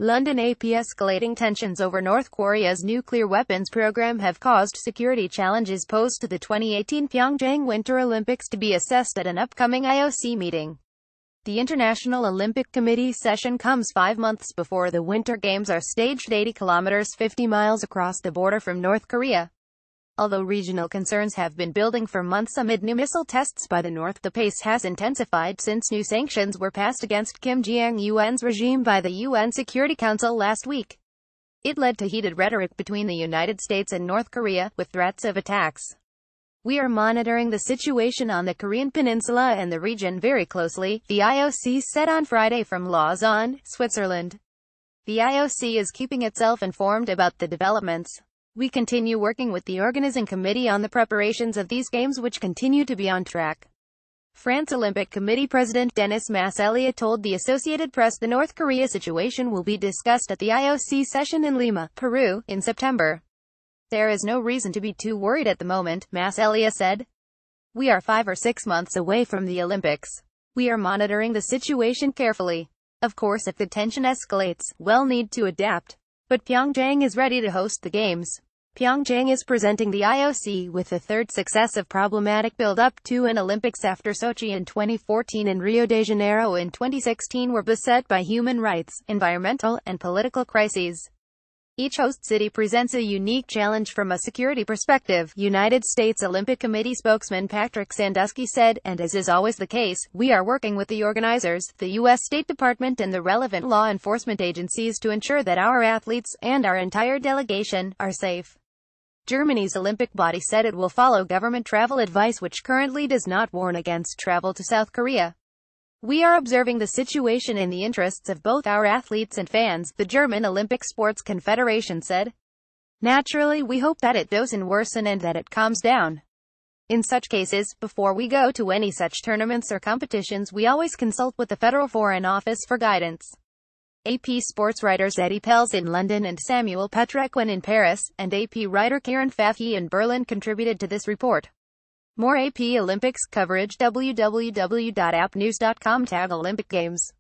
London AP. Escalating tensions over North Korea's nuclear weapons program have caused security challenges posed to the 2018 Pyeongchang Winter Olympics to be assessed at an upcoming IOC meeting. The International Olympic Committee session comes 5 months before the Winter Games are staged 80 kilometers 50 miles across the border from North Korea. Although regional concerns have been building for months amid new missile tests by the North, the pace has intensified since new sanctions were passed against Kim Jong-un's regime by the UN Security Council last week. It led to heated rhetoric between the United States and North Korea, with threats of attacks. "We are monitoring the situation on the Korean Peninsula and the region very closely," the IOC said on Friday from Lausanne, Switzerland. "The IOC is keeping itself informed about the developments. We continue working with the organizing committee on the preparations of these games, which continue to be on track." France Olympic Committee President Denis Masselier told the Associated Press the North Korea situation will be discussed at the IOC session in Lima, Peru, in September. "There is no reason to be too worried at the moment," Masselier said. "We are 5 or 6 months away from the Olympics. We are monitoring the situation carefully. Of course, if the tension escalates, we'll need to adapt. But Pyeongchang is ready to host the Games." Pyeongchang is presenting the IOC with the third successive problematic build-up to an Olympics after Sochi in 2014 and Rio de Janeiro in 2016 were beset by human rights, environmental, and political crises. Each host city presents a unique challenge from a security perspective, United States Olympic Committee spokesman Patrick Sandusky said, and as is always the case, we are working with the organizers, the U.S. State Department and the relevant law enforcement agencies to ensure that our athletes, and our entire delegation, are safe. Germany's Olympic body said it will follow government travel advice which currently does not warn against travel to South Korea. "We are observing the situation in the interests of both our athletes and fans," the German Olympic Sports Confederation said. "Naturally, we hope that it doesn't worsen and that it calms down. In such cases, before we go to any such tournaments or competitions, we always consult with the Federal Foreign Office for guidance." AP sports writers Eddie Pels in London and Samuel Petrequin in Paris, and AP writer Kieran Fafey in Berlin contributed to this report. More AP Olympics coverage: www.appnews.com /Olympic Games